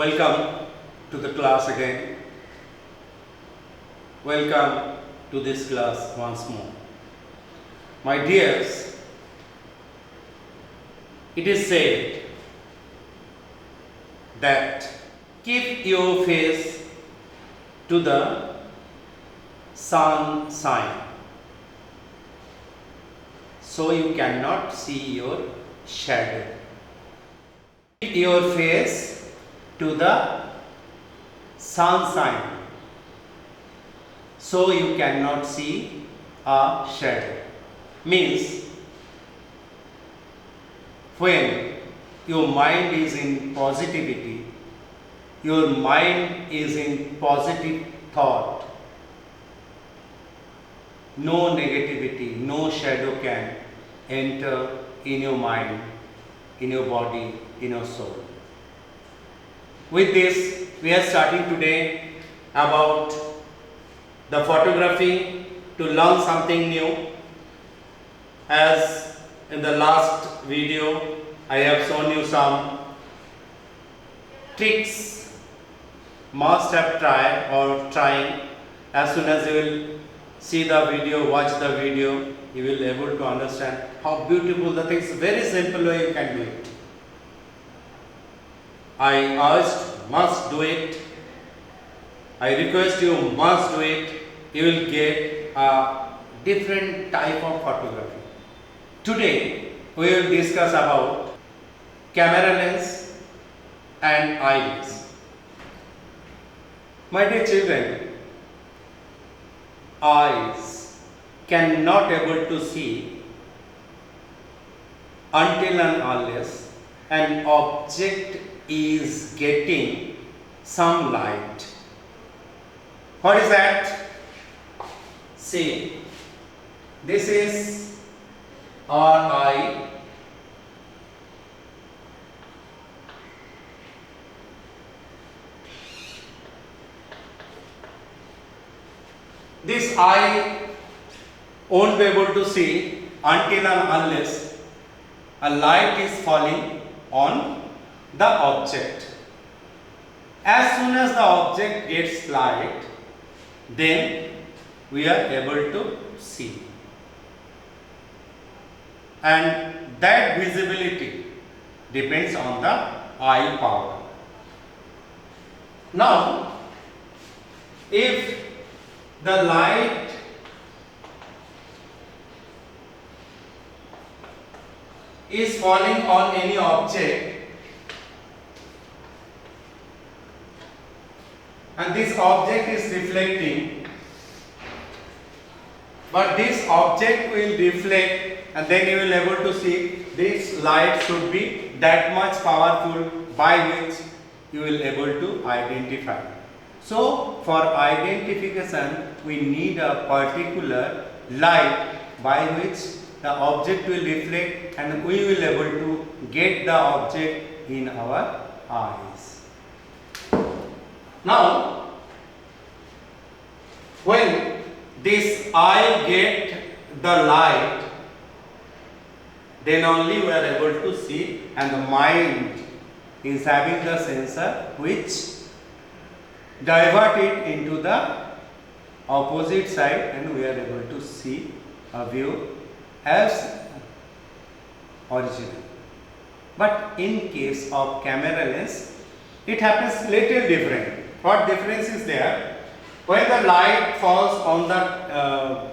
Welcome to the class again. Welcome to this class once more. My dears, it is said that keep your face to the sun sign, so you cannot see your shadow. Keep your face to the sun sign, so you cannot see a shadow. Means when your mind is in positivity, your mind is in positive thought, no negativity, no shadow can enter in your mind, in your body, in your soul. With this, we are starting today about the photography to learn something new. As in the last video, I have shown you some tricks must have tried or trying. As soon as you will see the video, watch the video, you will be able to understand how beautiful the things. Very simple way you can do it. I urged, must do it. I request you, must do it. You will get a different type of photography. Today, we will discuss about camera lens and eye lens. My dear children, eyes cannot able to see until and unless an object is getting some light. What is that? See, this is our eye. This eye won't be able to see until and unless a light is falling on the object. As soon as the object gets light, then we are able to see. And that visibility depends on the eye power. Now, if the light is falling on any object and this object is reflecting, but this object will reflect, and then you will be able to see this light should be that much powerful by which you will be able to identify. So for identification we need a particular light by which the object will reflect and we will be able to get the object in our eyes. Now, when this eye get the light, then only we are able to see, and the mind is having the sensor which divert it into the opposite side, and we are able to see a view as original. But in case of camera lens, it happens little different. What difference is there? When the light falls on the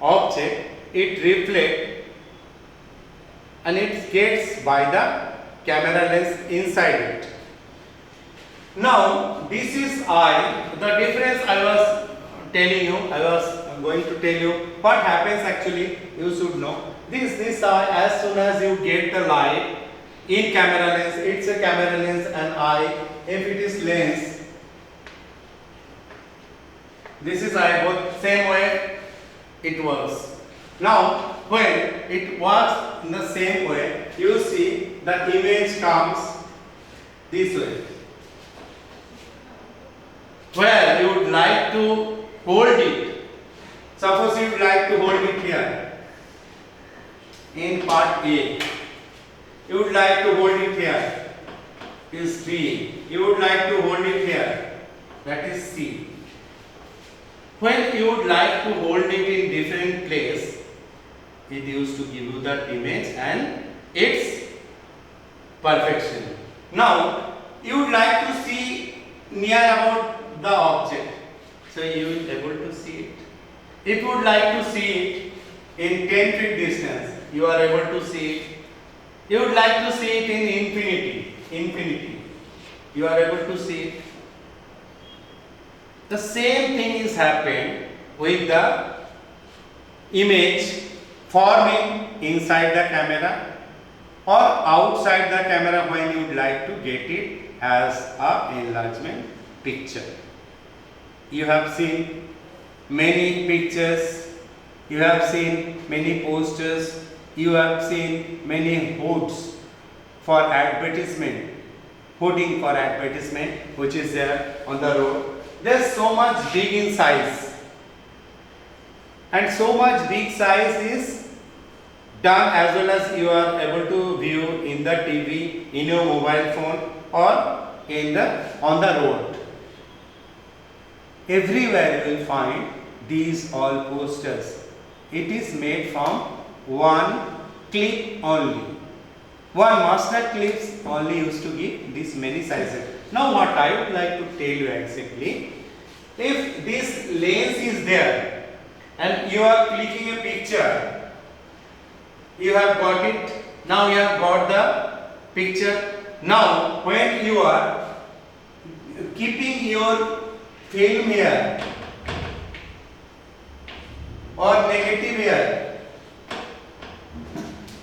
object, it reflects and it gets by the camera lens inside it. Now, this is eye. The difference I was telling you, I was going to tell you what happens actually, you should know. This eye, as soon as you get the light in camera lens, it's a camera lens and eye. If it is lens, this is eye, both same way it works. Now, when it works in the same way, you see the image comes this way, where you would like to hold it. Suppose you would like to hold it here in part A. You would like to hold it here. Is B. you would like to hold it here, that is C. When you would like to hold it in different place, it used to give you that image and its perfection. Now you would like to see near about the object, so you will be able to see it. If you would like to see it in 10 feet distance, you are able to see it. You would like to see it in infinity, you are able to see it. The same thing is happened with the image forming inside the camera or outside the camera when you would like to get it as a enlargement picture. You have seen many pictures, you have seen many posters, you have seen many hoods for advertisement, hooding for advertisement which is there on the road. There's so much big in size, and so much big size is done as well as you are able to view in the TV, in your mobile phone or in the on the road. Everywhere you will find these all posters. It is made from one clip only. One master clips only used to give this many sizes. Now what I would like to tell you exactly, if this lens is there and you are clicking a picture, you have got it, now you have got the picture. Now when you are keeping your film here or negative here,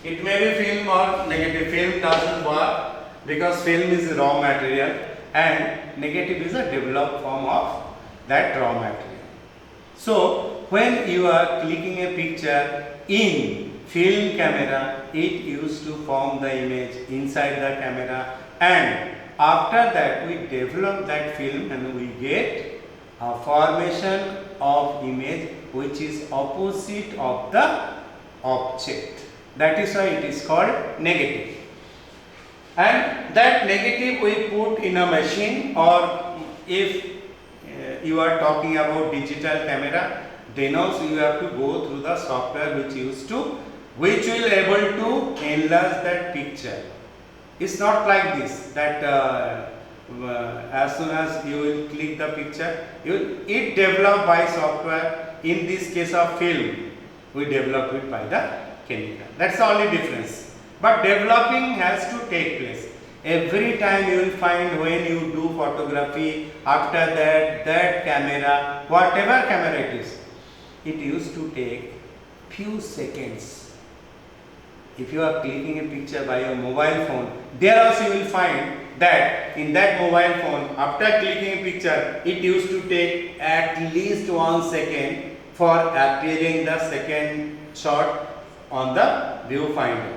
it may be film or negative. Film doesn't work because film is raw material and negative is a developed form of that raw material. So when you are clicking a picture in film camera, it used to form the image inside the camera, and after that we develop that film and we get a formation of image which is opposite of the object. That is why it is called negative. And that negative we put in a machine, or if you are talking about digital camera, then also you have to go through the software which will able to enlarge that picture. It's not like this that as soon as you will click the picture, it developed by software. In this case of film, we develop it by the chemical. That's the only difference. But developing has to take place. Every time you will find when you do photography, after that camera, whatever camera it used to take few seconds. If you are clicking a picture by your mobile phone, there also you will find that in that mobile phone, after clicking a picture, it used to take at least 1 second for appearing the second shot on the viewfinder.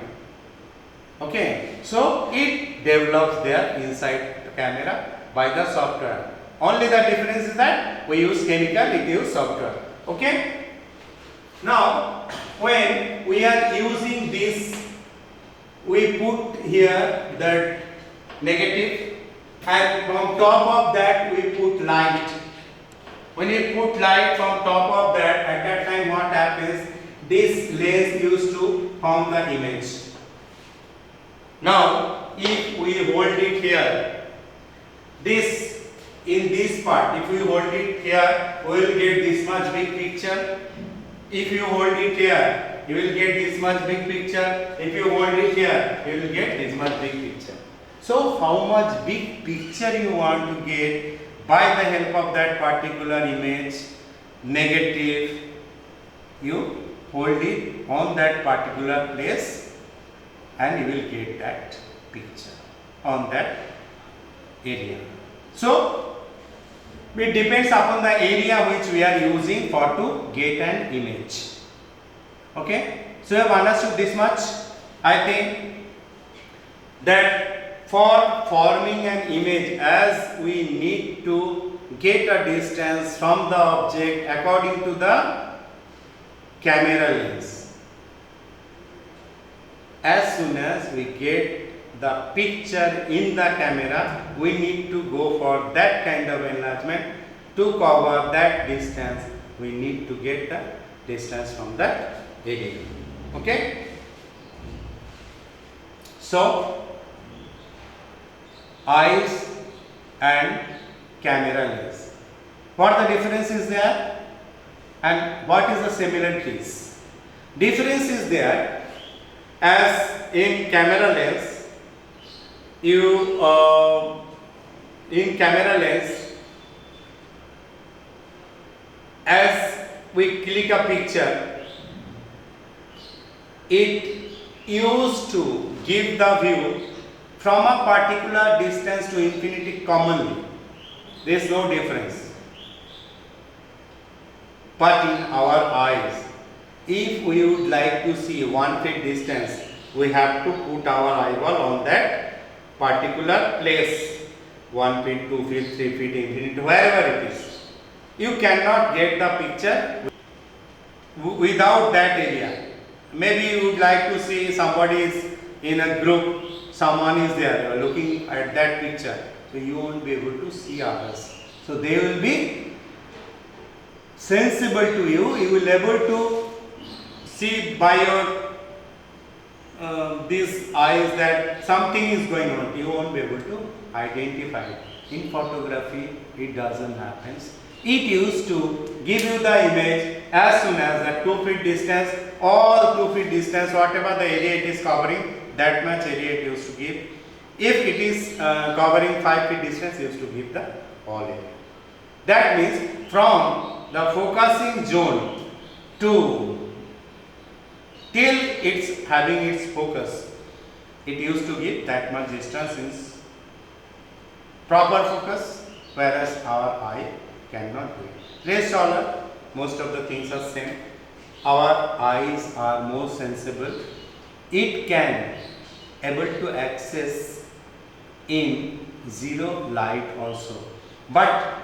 Okay, so it develops there inside the camera by the software. Only the difference is that we use chemical, it use software. Okay. Now, when we are using this, we put here the negative, and from top of that we put light. When you put light from top of that, at that time what happens? This lens used to form the image. Now, if we hold it here, in this part, if we hold it here, we will get this much big picture. If you hold it here, you will get this much big picture. If you hold it here, you will get this much big picture. So, how much big picture you want to get by the help of that particular image, negative, you hold it on that particular place and you will get that picture on that area. So, it depends upon the area which we are using for to get an image. Okay, so you have understood this much. I think that for forming an image, as we need to get a distance from the object according to the camera lens. As soon as we get the picture in the camera, we need to go for that kind of enlargement. To cover that distance, we need to get the distance from that area. Okay? So, eyes and camera lens. What the difference is there? And what is the similarities? Difference is there, as in camera lens, as we click a picture, it used to give the view from a particular distance to infinity commonly. There is no difference. But in our eyes, if we would like to see 1 feet distance, we have to put our eyeball on that particular place. 1 feet, 2 feet, 3 feet, infinity, wherever it is. You cannot get the picture without that area. Maybe you would like to see somebody is in a group, someone is there looking at that picture, so you won't be able to see others. So they will be sensible to you. You will be able to see by your these eyes that something is going on. You won't be able to identify it. In photography, it doesn't happen. It used to give you the image as soon as the 2 feet distance, all 2 feet distance, whatever the area it is covering, that much area it used to give. If it is covering 5 feet distance, it used to give the all area. That means from the focusing zone to till it's having its focus, it used to give that much distance in proper focus, whereas our eye cannot do it. Rest all, most of the things are same. Our eyes are more sensible. It can able to access in zero light also. But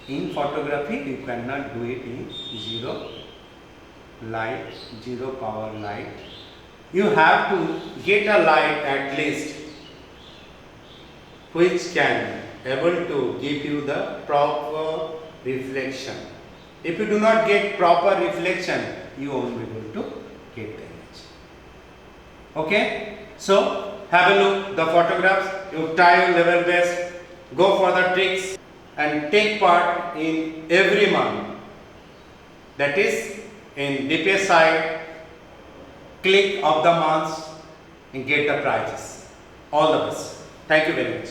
in photography, you cannot do it in zero light, zero power light. You have to get a light at least which can able to give you the proper reflection. If you do not get proper reflection, you won't be able to get the image. Okay? So, have a look the photographs, you try your level best, go for the tricks and take part in every month. That is in DPS side, click of the months and get the prizes. All the best. Thank you very much.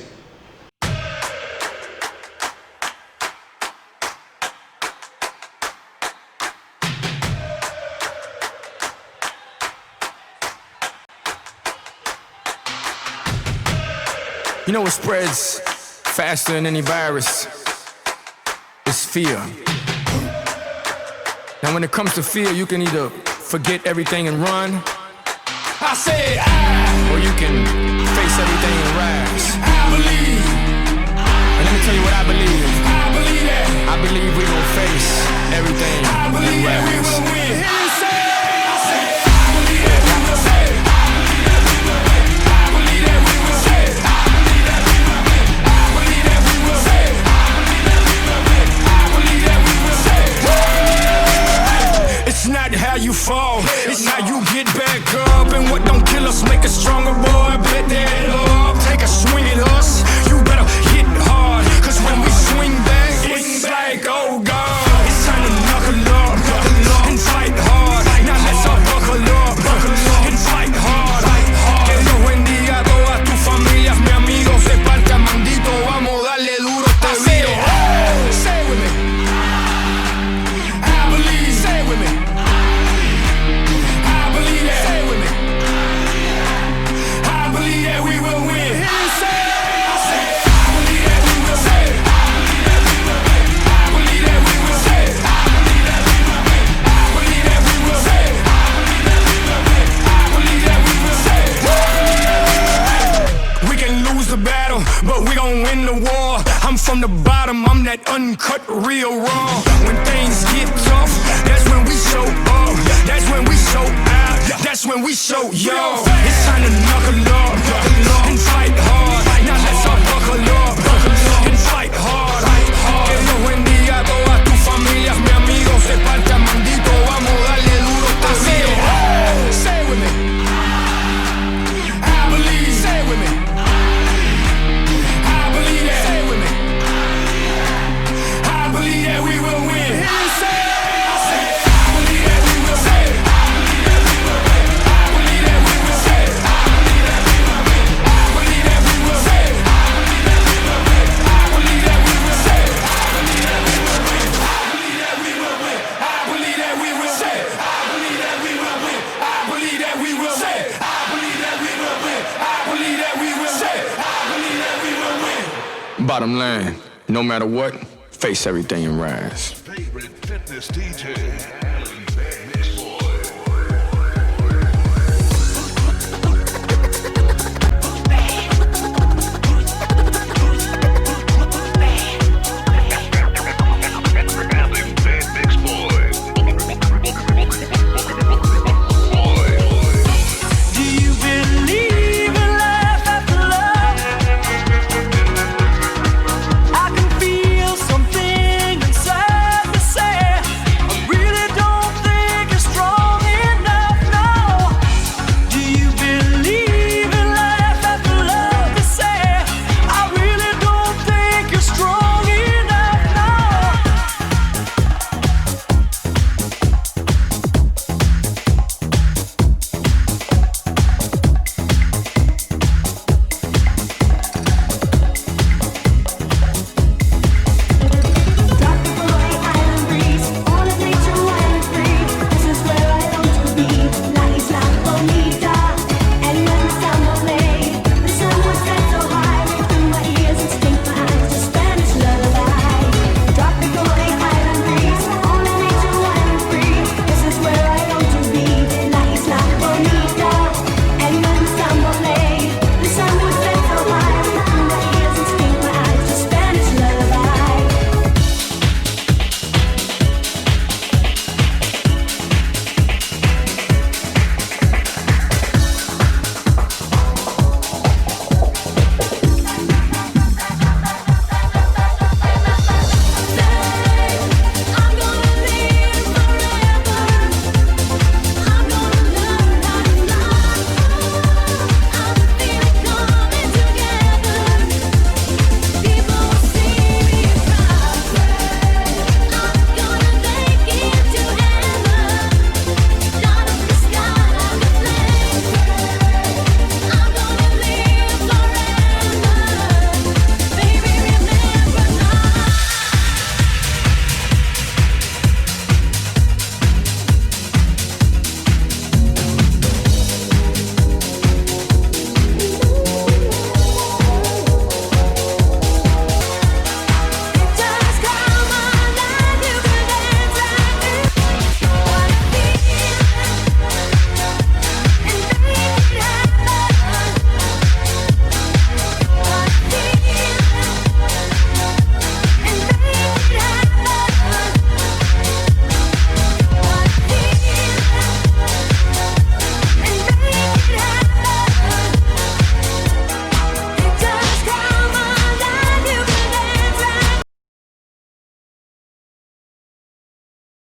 You know what spreads faster than any virus? It's fear. Now when it comes to fear, you can either forget everything and run, I said or you can face everything and rise. I believe. And let me tell you what I believe. I believe that. I believe we gon' face everything. I believe that we will win. It's not how you fall, it's how you get back up. And what don't kill us make us stronger, boy. Bet that up, take a swing at us. You better hit hard, cause when we swing back, it's like, oh God, it's time to knuckle up and fight hard. Now let's all buckle up and fight hard. Que Dios bendiga a todas tus familias, mi amigo, se parta mandito. Vamos a darle duro este video. Say it with me. I believe, say it with me. But we gon' win the war. I'm from the bottom, I'm that uncut, real raw. When things get tough, that's when we show up. That's when we show out. That's when we show yo. It's time to knuckle up and Bottom line, no matter what, face everything and rise. Favorite fitness DJ.